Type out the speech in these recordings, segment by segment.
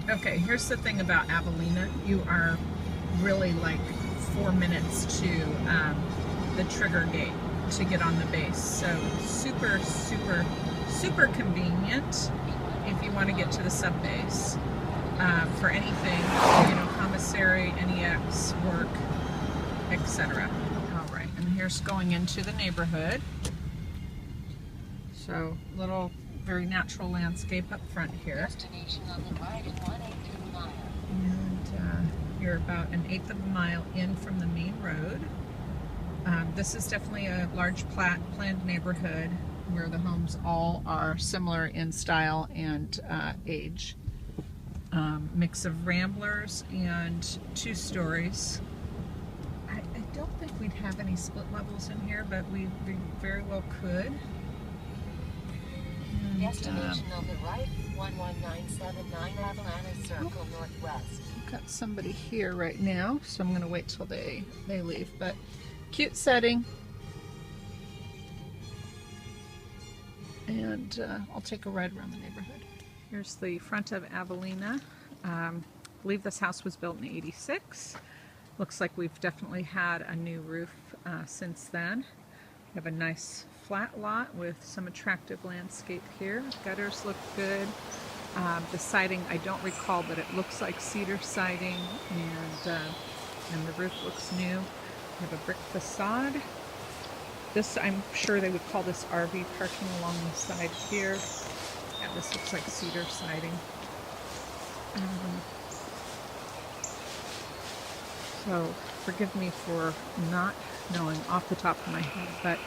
Okay, here's the thing about Avellana. You are really like 4 minutes to the trigger gate to get on the base. So super, super, super convenient if you want to get to the sub base for anything, commissary, NEX, work, etc. All right, and here's going into the neighborhood. So little, very natural landscape up front here. Destination on the right in 1/8 of a mile. And you're about 1/8 of a mile in from the main road. This is definitely a large planned neighborhood where the homes all are similar in style and age. Mix of ramblers and 2 stories. I don't think we'd have any split levels in here, but we very well could. And, Destination on the right, 11979 Avellana Circle Northwest. I've got somebody here right now, so I'm going to wait till they leave. But cute setting. And I'll take a ride around the neighborhood. Here's the front of Avellana. I believe this house was built in '86. Looks like we've definitely had a new roof since then. We have a nice flat lot with some attractive landscape here. Gutters look good. The siding, I don't recall, but it looks like cedar siding, and the roof looks new. We have a brick facade. This, I'm sure they would call this RV parking along the side here. Yeah, this looks like cedar siding. So forgive me for not knowing off the top of my head, but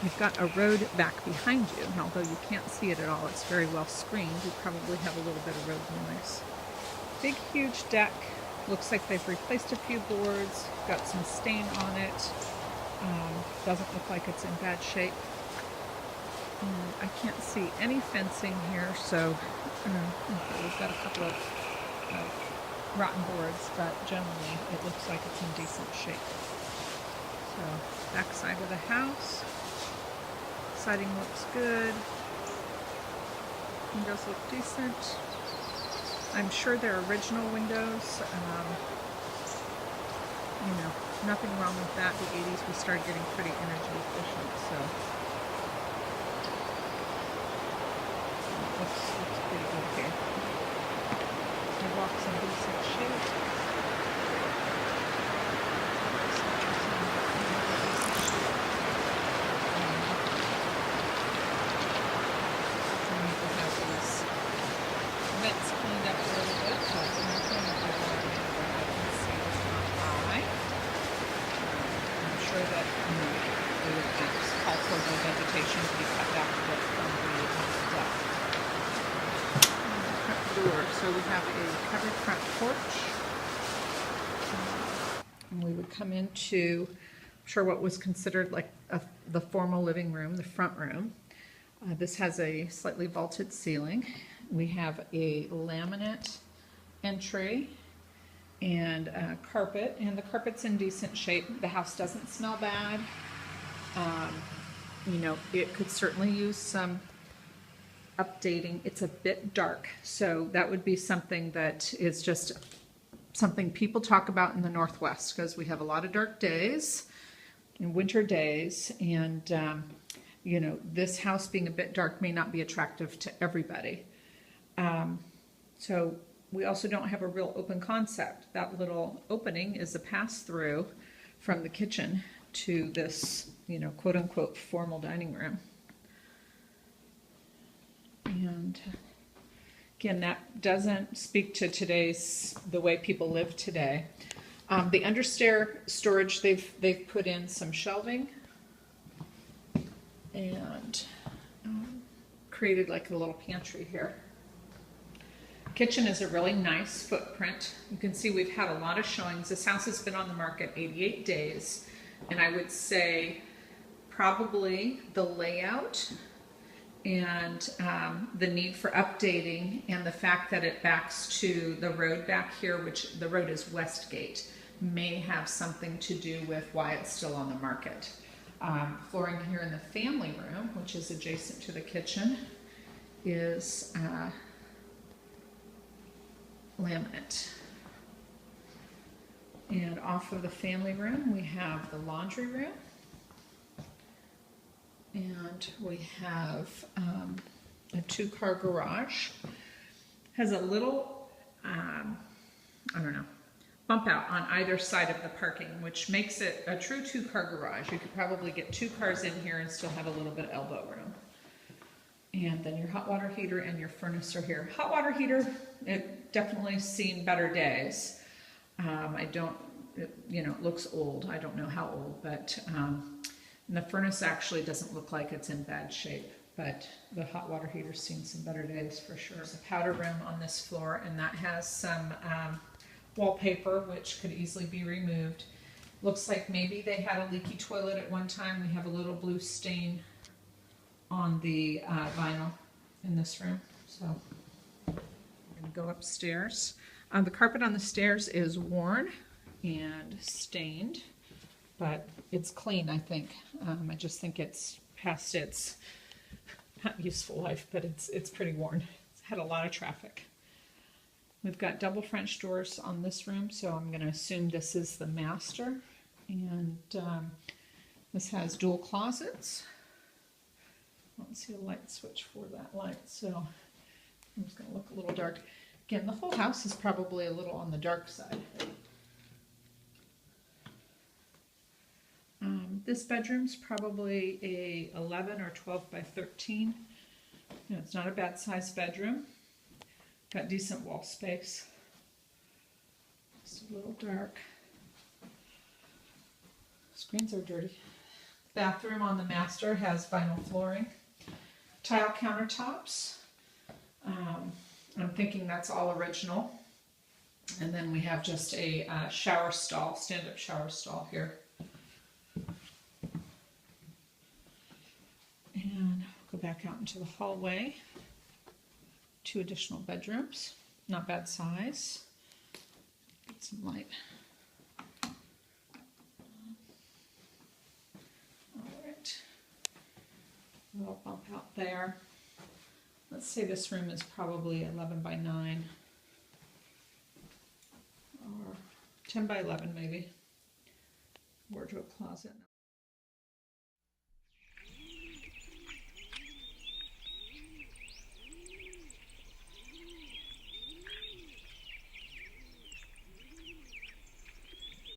you've got a road back behind you, and although you can't see it at all, it's very well screened. You probably have a little bit of road noise. Big, huge deck. Looks like they've replaced a few boards, got some stain on it. Doesn't look like it's in bad shape. I can't see any fencing here, so okay, we've got a couple of rotten boards, but generally it looks like it's in decent shape. So, back side of the house. Siding looks good. Windows look decent. I'm sure they're original windows. Nothing wrong with that. The 80s we started getting pretty energy efficient, so looks pretty good here. Sidewalks in decent shape. Vents cleaned up a little bit, but nothing that I can see is not high. I'm sure that we would call for the vegetation to be cut back a bit from the deck. Front door. So we have a covered front porch. And we would come into, I'm sure what was considered like the formal living room, the front room. This has a slightly vaulted ceiling. We have a laminate entry and carpet, and the carpet's in decent shape. The house doesn't smell bad. It could certainly use some updating. It's a bit dark, so that would be something that is just something people talk about in the Northwest, because we have a lot of dark days and winter days, and this house being a bit dark may not be attractive to everybody. So we also don't have a real open concept. That little opening is a pass-through from the kitchen to this, quote-unquote formal dining room. And again, that doesn't speak to the way people live today. The understair storage, they've put in some shelving and created like a little pantry here. Kitchen is a really nice footprint. You can see we've had a lot of showings. This house has been on the market 88 days, and I would say probably the layout and the need for updating, and the fact that it backs to the road back here, which the road is Westgate, may have something to do with why it's still on the market. Flooring here in the family room, which is adjacent to the kitchen, is laminate. And off of the family room, we have the laundry room. And we have a 2-car garage. Has a little, I don't know, bump out on either side of the parking, which makes it a true 2-car garage. You could probably get 2 cars in here and still have a little bit of elbow room. And then your hot water heater and your furnace are here. Hot water heater, it definitely seen better days. It looks old. I don't know how old, but and the furnace actually doesn't look like it's in bad shape, but the hot water heater's seen some better days for sure. There's a powder room on this floor, and that has some wallpaper, which could easily be removed. Looks like maybe they had a leaky toilet at one time. We have a little blue stain on the vinyl in this room. So we're going to go upstairs. The carpet on the stairs is worn and stained, but it's clean, I think. I just think it's past its not useful life, but it's pretty worn. It's had a lot of traffic. We've got double French doors on this room, so I'm going to assume this is the master. And this has dual closets. I don't see a light switch for that light, so it's going to look a little dark. Again, the whole house is probably a little on the dark side. This bedroom's probably a 11 or 12 by 13. It's not a bad sized bedroom. Got decent wall space. Just a little dark. Screens are dirty. Bathroom on the master has vinyl flooring. Tile countertops. I'm thinking that's all original. And then we have just a shower stall, stand-up shower stall here. And go back out into the hallway. 2 additional bedrooms, not bad size. Get some light. All right, a little bump out there. Let's say this room is probably 11 by 9 or 10 by 11 maybe. Wardrobe closet.